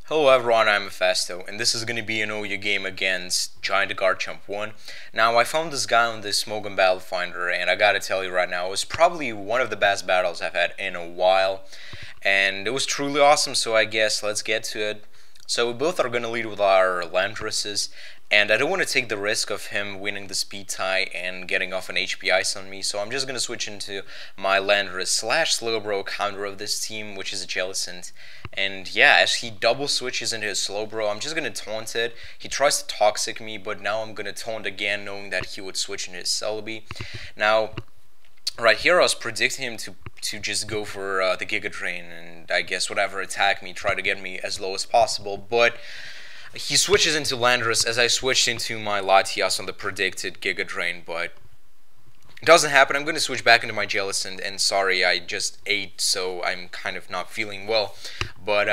Hello everyone, I'm Mefesto, and this is going to be an OU game against GiantGarchomp1. Now, I found this guy on the Smoke Battle Finder, and I gotta tell you right now, it was probably one of the best battles I've had in a while, and it was truly awesome, so I guess let's get to it. So we both are going to lead with our Landresses, and I don't want to take the risk of him winning the speed tie and getting off an HP ice on me, so I'm just going to switch into my Landress slash Slowbro counter of this team, which is a Jellicent. And yeah, as he double switches into his Slowbro, I'm just going to taunt it. He tries to Toxic me, but now I'm going to taunt again, knowing that he would switch into his Celebi. Now, right here I was predicting him to just go for the Giga Drain and I guess whatever attack me, try to get me as low as possible, but he switches into Landorus as I switched into my Latias on the predicted Giga Drain, but it doesn't happen. I'm going to switch back into my Jellicent, and sorry, I just ate, so I'm kind of not feeling well, but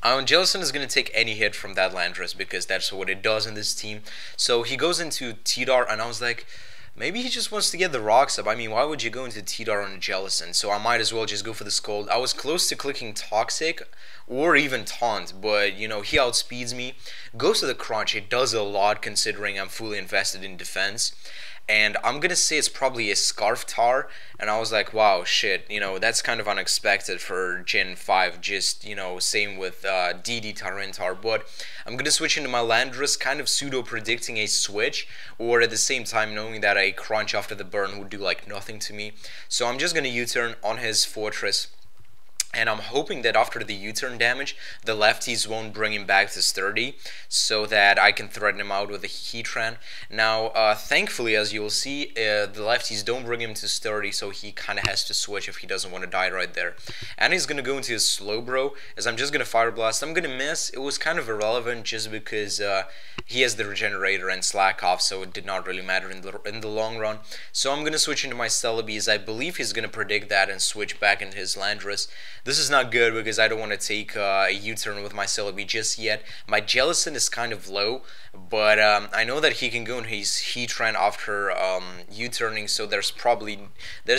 Jellicent is going to take any hit from that Landorus because that's what it does in this team. So he goes into T-Dar, and I was like, maybe he just wants to get the rocks up. I mean, why would you go into T-Dar on a Jellicent? So I might as well just go for the Scold. I was close to clicking Toxic or even Taunt, but, you know, he outspeeds me. Goes to the Crunch. It does a lot considering I'm fully invested in defense. And I'm going to say it's probably a Scarf Tar, and I was like, wow, shit, you know, that's kind of unexpected for Gen 5, just, you know, same with DD Tarantar, but I'm going to switch into my Landorus, kind of pseudo-predicting a switch, or at the same time knowing that a Crunch after the burn would do, like, nothing to me. So I'm just going to U-turn on his Fortress. And I'm hoping that after the U-turn damage, the lefties won't bring him back to sturdy, so that I can threaten him out with a Heatran. Now, thankfully, as you'll see, the lefties don't bring him to sturdy, so he kind of has to switch if he doesn't want to die right there. And he's going to go into his Slowbro, as I'm just going to Fire Blast. I'm going to miss. It was kind of irrelevant just because he has the Regenerator and Slack Off, so it did not really matter in the long run. So I'm going to switch into my Celebi, as I believe he's going to predict that and switch back into his Landorus. This is not good because I don't want to take a U-turn with my Celebi just yet. My Jellicent is kind of low, but I know that he can go in his Heatran after U-turning, so there's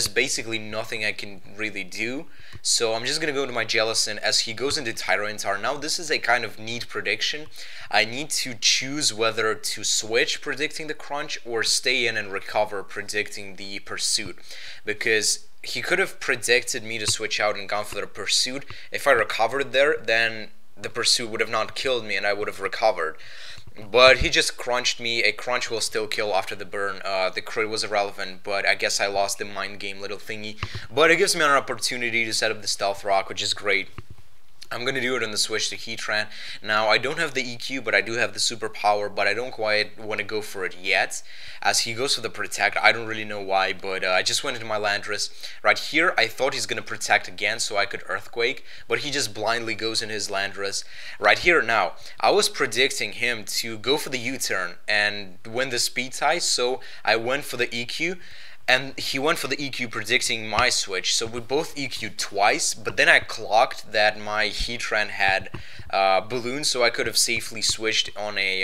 basically nothing I can really do. So I'm just going to go to my Jellicent as he goes into Tyranitar. Now this is a kind of neat prediction. I need to choose whether to switch predicting the Crunch or stay in and recover predicting the Pursuit, because he could have predicted me to switch out and gone for the Pursuit. If I recovered there, then the Pursuit would have not killed me and I would have recovered. But he just crunched me. A crunch will still kill after the burn. The crit was irrelevant, but I guess I lost the mind game little thingy. But it gives me an opportunity to set up the Stealth Rock, which is great. I'm going to do it on the switch to Heatran. Now, I don't have the EQ, but I do have the superpower, but I don't quite want to go for it yet. As he goes for the Protect, I don't really know why, but I just went into my Landorus. Right here, I thought he's going to Protect again so I could Earthquake, but he just blindly goes in his Landorus. Right here now, I was predicting him to go for the U-turn and win the speed tie, so I went for the EQ. And he went for the EQ predicting my switch, so we both EQ'd twice, but then I clocked that my Heatran had Balloon, so I could have safely switched on a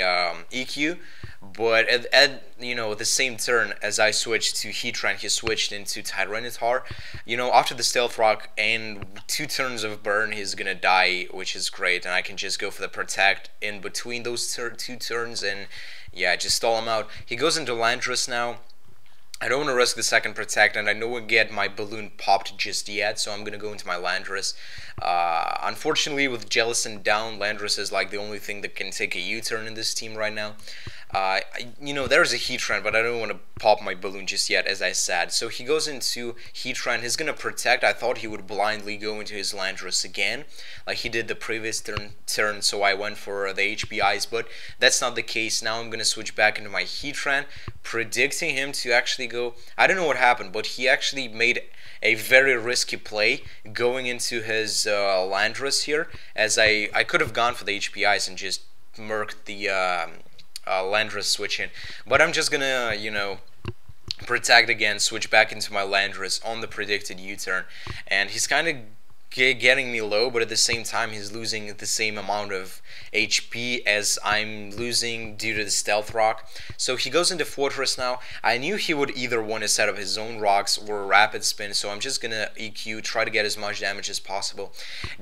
EQ, but at you know, the same turn as I switched to Heatran, he switched into Tyranitar. You know, after the Stealth Rock and 2 turns of burn, he's gonna die, which is great, and I can just go for the Protect in between those 2 turns, and yeah, just stall him out. He goes into Landorus now. I don't want to risk the second Protect, and I don't want to get my Balloon popped just yet, so I'm going to go into my Landorus. Unfortunately, with Jellicent down, Landorus is like the only thing that can take a U-turn in this team right now. You know, there's a Heatran, but I don't want to pop my Balloon just yet, as I said. So he goes into Heatran. He's going to Protect. I thought he would blindly go into his Landorus again, like he did the previous turn, so I went for the HP Ice, but that's not the case. Now I'm going to switch back into my Heatran, predicting him to actually go. I don't know what happened, but he actually made a very risky play going into his Landorus here, as I could have gone for the HP Ice and just murked the Landorus switch in, but I'm just gonna, you know, Protect again, switch back into my Landorus on the predicted U-turn, and he's kind of getting me low, but at the same time he's losing the same amount of HP as I'm losing due to the stealth rock. So he goes into Fortress now. I knew he would either want to set up his own rocks or rapid spin, so I'm just gonna EQ, try to get as much damage as possible.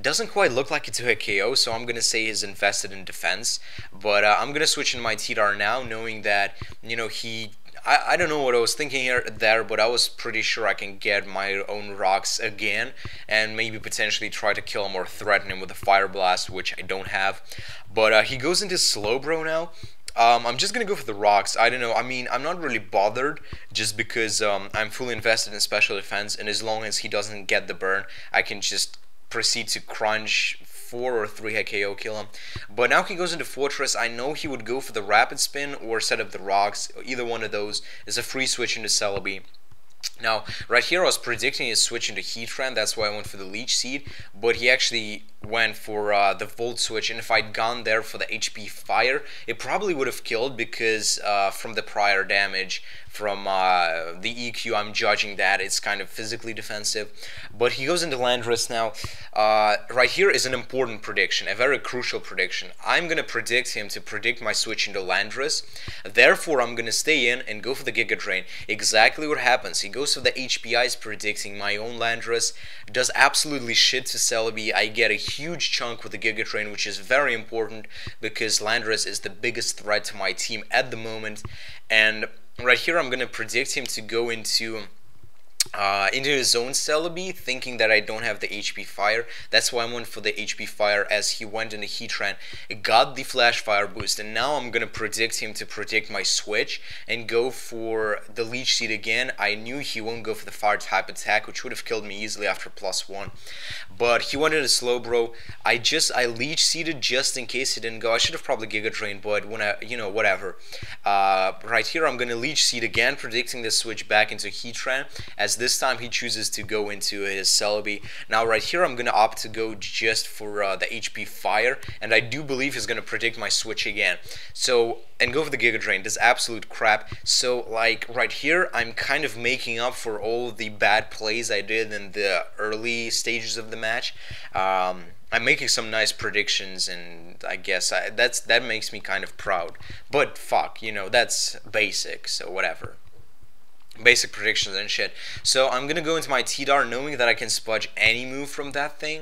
Doesn't quite look like it's a hit KO, so I'm gonna say he's invested in defense. But I'm gonna switch into my T-Dar now, knowing that, you know, I don't know what I was thinking there, but I was pretty sure I can get my own rocks again and maybe potentially try to kill him or threaten him with a Fire Blast, which I don't have. But he goes into Slowbro now. I'm just gonna go for the rocks. I don't know. I mean, I'm not really bothered just because I'm fully invested in special defense, and as long as he doesn't get the burn, I can just proceed to crunch 4 or 3 hit KO kill him. But now he goes into Fortress. I know he would go for the rapid spin or set up the rocks. Either one of those is a free switch into Celebi. Now, right here I was predicting his switch into Heatran, that's why I went for the Leech Seed, but he actually went for the Volt Switch, and if I'd gone there for the HP Fire, it probably would have killed because from the prior damage from the EQ, I'm judging that it's kind of physically defensive. But he goes into Landorus now. Right here is an important prediction, a very crucial prediction. I'm going to predict him to predict my switch into Landorus. Therefore, I'm going to stay in and go for the Giga Drain. Exactly what happens. He goes for the HP Ice, predicting my own Landorus. Does absolutely shit to Celebi. I get a huge chunk with the Giga Drain, which is very important because Landorus is the biggest threat to my team at the moment. And right here I'm going to predict him to go into his own Celebi, thinking that I don't have the HP Fire. That's why I went for the HP Fire, as he went into Heatran, got the Flash Fire boost, and now I'm gonna predict him to predict my switch and go for the Leech Seed again. I knew he won't go for the Fire type attack, which would have killed me easily after +1, but he went into Slowbro. I Leech Seeded just in case he didn't go. I should have probably Giga Drained, but when whatever. Right here I'm gonna Leech Seed again, predicting the switch back into Heatran, as this time he chooses to go into his Celebi. Now right here I'm going to opt to go just for the HP Fire, and I do believe he's going to predict my switch again. So, and go for the Giga Drain. This is absolute crap. So like right here I'm kind of making up for all the bad plays I did in the early stages of the match. I'm making some nice predictions, and I guess that makes me kind of proud. But fuck, you know, that's basic, so whatever. Basic predictions and shit. So I'm gonna go into my T-Dar knowing that I can spudge any move from that thing,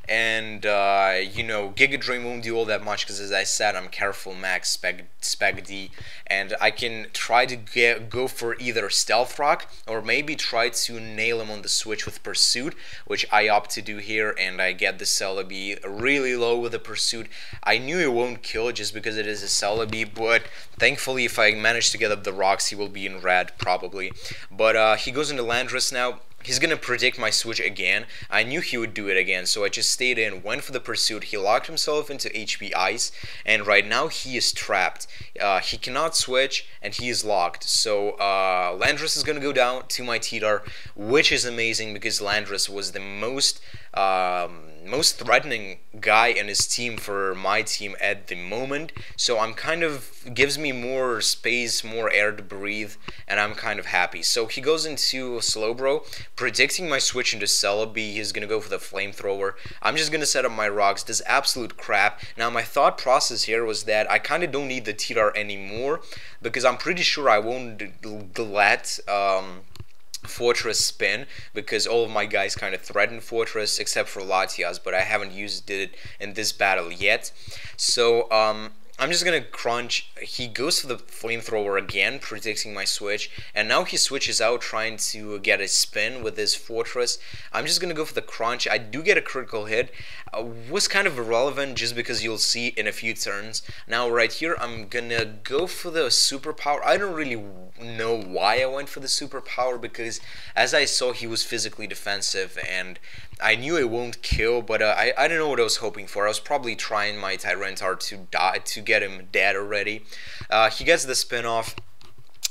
and you know, Giga Drain won't do all that much because, as I said, I'm careful max spec D, and I can try to go for either Stealth Rock or maybe try to nail him on the switch with Pursuit, which I opt to do here, and I get the Celebi really low with the Pursuit. I knew it won't kill just because it is a Celebi, but thankfully if I manage to get up the rocks he will be in red probably. But he goes into Landorus now. He's going to predict my switch again. I knew he would do it again, so I just stayed in, went for the Pursuit. He locked himself into HP Ice, and right now he is trapped. He cannot switch, and he is locked. So Landorus is going to go down to my T-Dar, which is amazing because Landorus was the most threatening guy in his team for my team at the moment. So I'm kind of, gives me more space, more air to breathe, and I'm kind of happy. So he goes into Slowbro, predicting my switch into Celebi. He's going to go for the Flamethrower. I'm just going to set up my rocks. This is absolute crap. Now my thought process here was that I kind of don't need the T-Dar anymore because I'm pretty sure I won't let Fortress spin because all of my guys kind of threaten Fortress except for Latias, but I haven't used it in this battle yet. So I'm just gonna crunch. He goes for the Flamethrower again, predicting my switch, and now he switches out trying to get a spin with his Fortress. I'm just gonna go for the crunch. I do get a critical hit. Was kind of irrelevant just because you'll see in a few turns. Now right here I'm gonna go for the Superpower. I don't really know why I went for the Superpower because as I saw he was physically defensive and I knew it won't kill, but I don't know what I was hoping for. I was probably trying my Tyranitar to die, to get him dead already. He gets the spin off.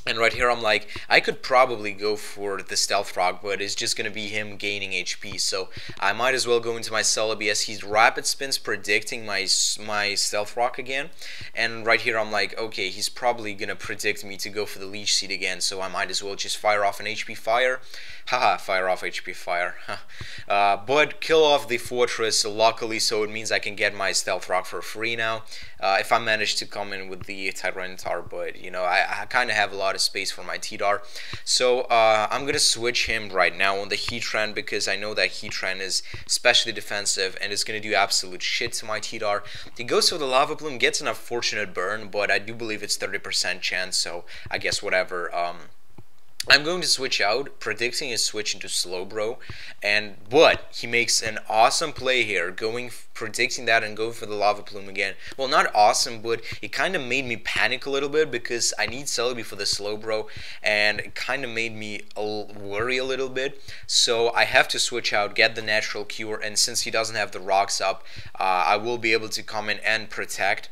And right here I'm like, I could probably go for the Stealth Rock, but it's just going to be him gaining HP, so I might as well go into my Celebi as he's Rapid Spins predicting my Stealth Rock again. And right here I'm like, okay, he's probably going to predict me to go for the Leech Seed again, so I might as well just fire off an HP Fire. Haha, fire off HP fire. But kill off the fortress luckily, so it means I can get my stealth rock for free now. If I manage to come in with the Tyranitar, but you know, I kind of have a lot of space for my T-Dar. So I'm gonna switch him right now on the Heatran because I know that Heatran is especially defensive and is gonna do absolute shit to my T-Dar. He goes for the Lava Plume, gets an unfortunate burn, but I do believe it's 30% chance, so I guess whatever. I'm going to switch out, predicting his switch into Slowbro, but he makes an awesome play here, predicting that and going for the Lava Plume again. Well, not awesome, but it kind of made me panic a little bit because I need Celebi for the Slowbro, and it kind of made me worry a little bit. So I have to switch out, get the natural cure, and since he doesn't have the rocks up, I will be able to come in and protect.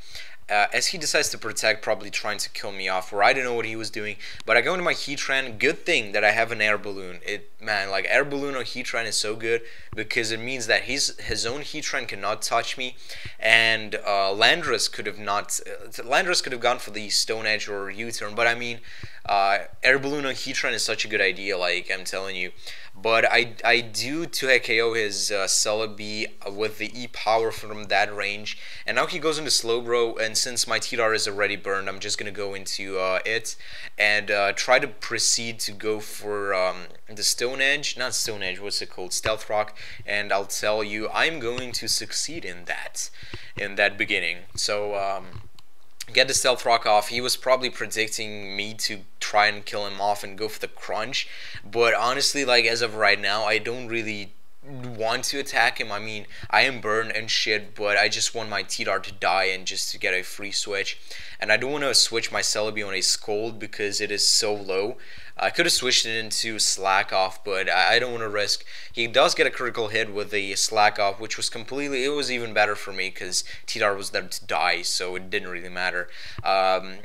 As he decides to protect, probably trying to kill me off, or I don't know what he was doing, but I go into my Heatran. Good thing that I have an air balloon. Man, like air balloon on Heatran is so good because it means that his own Heatran cannot touch me, and Landorus could have not. Landorus could have gone for the Stone Edge or U-turn, but I mean, air balloon on Heatran is such a good idea. Like I'm telling you. But I do 2-hit KO his Celebi with the E-Power from that range. And now he goes into Slowbro, and since my T-Dar is already burned, I'm just going to go into it and try to proceed to go for the Stone Edge. Not Stone Edge, what's it called? Stealth Rock. And I'll tell you, I'm going to succeed in that beginning. So, get the Stealth Rock off. He was probably predicting me to try and kill him off and go for the Crunch, but honestly, like as of right now, I don't really want to attack him. I mean, I am burned and shit, but I just want my T-Dar to die and just to get a free switch. And I don't want to switch my Celebi on a Scold because it is so low. I could have switched it into Slack Off, but I don't want to risk. He does get a critical hit with the Slack Off, which was it was even better for me because T-Dar was there to die, so it didn't really matter.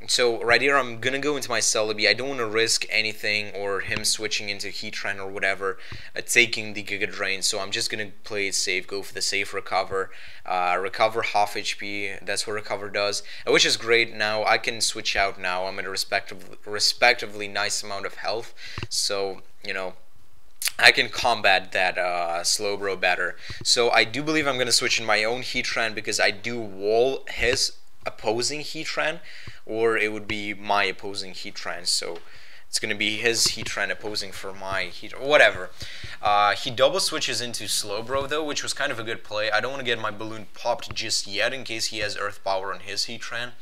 So right here, I'm going to go into my Celebi. I don't want to risk anything or him switching into Heatran or whatever, taking the Giga Drain, so I'm just going to play it safe, go for the safe recover. Recover half HP, that's what recover does, which is great. Now I can switch out now. I'm at a respectively nice amount of health, so you know I can combat that Slowbro better. So I do believe I'm going to switch in my own Heatran because I do wall his opposing Heatran, or it would be my opposing Heatran, so it's going to be his Heatran opposing for my Heatran, whatever. He double switches into Slowbro though, which was kind of a good play. I don't want to get my balloon popped just yet in case he has Earth Power on his Heatran,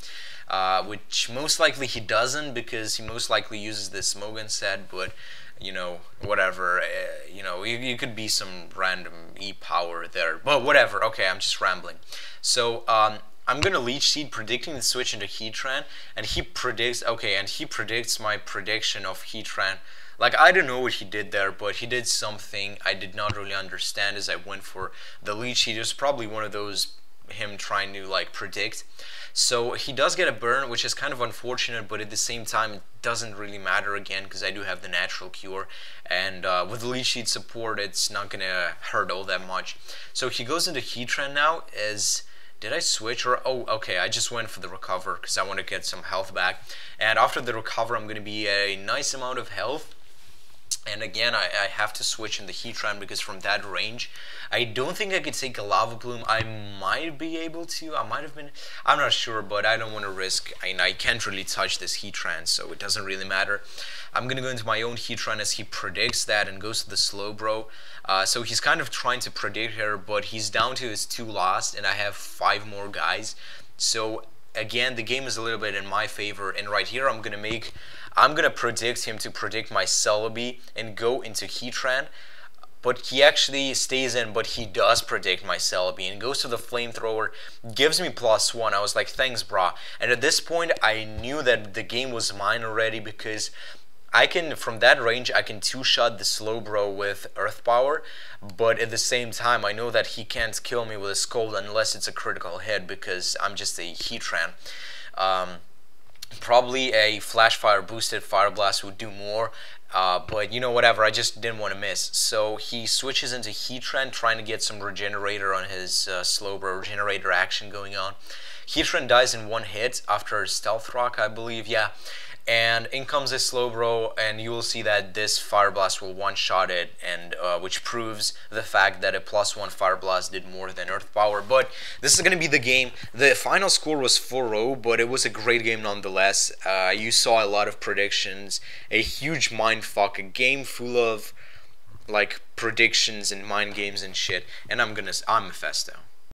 which most likely he doesn't because he most likely uses this Smogon set, but you know, whatever, you know, you could be some random E-Power there, but whatever. Okay, I'm just rambling. So, I'm gonna Leech Seed, predicting the switch into Heatran, and he predicts my prediction of Heatran. Like, I don't know what he did there, but he did something I did not really understand as I went for the Leech Seed. It was probably one of those, him trying to, like, predict. So, he does get a burn, which is kind of unfortunate, but at the same time, it doesn't really matter again, because I do have the natural cure, and with the Leech Seed support, it's not gonna hurt all that much. So, he goes into Heatran now, did I switch or, oh, okay, I just went for the recover because I want to get some health back. And after the recover, I'm going to be a nice amount of health. And again, I have to switch in the Heatran because from that range, I don't think I could take a Lava Plume. I might be able to, I might have been, I'm not sure, but I don't want to risk. I can't really touch this Heatran, so it doesn't really matter. I'm going to go into my own Heatran as he predicts that and goes to the Slowbro. So he's kind of trying to predict here, but he's down to his 2 last, and I have 5 more guys. So again, the game is a little bit in my favor, and right here I'm gonna predict him to predict my Celebi and go into Heatran. But he actually stays in, but he does predict my Celebi and goes to the Flamethrower, gives me +1. I was like, thanks, brah. And at this point, I knew that the game was mine already because from that range, I can 2-shot the Slowbro with Earth Power, but at the same time, I know that he can't kill me with a Scold unless it's a critical hit because I'm just a Heatran. Probably a Flash Fire boosted Fire Blast would do more, but you know, whatever, I just didn't want to miss. So he switches into Heatran, trying to get some Regenerator on his Slowbro, Regenerator action going on. Heatran dies in 1 hit after Stealth Rock, I believe, yeah. And in comes this Slowbro, and you will see that this Fire Blast will one-shot it, and which proves the fact that a +1 Fire Blast did more than Earth Power. But this is going to be the game. The final score was 4-0, but it was a great game nonetheless. You saw a lot of predictions, a huge mindfuck, a game full of like predictions and mind games and shit. And I'm Mefesto.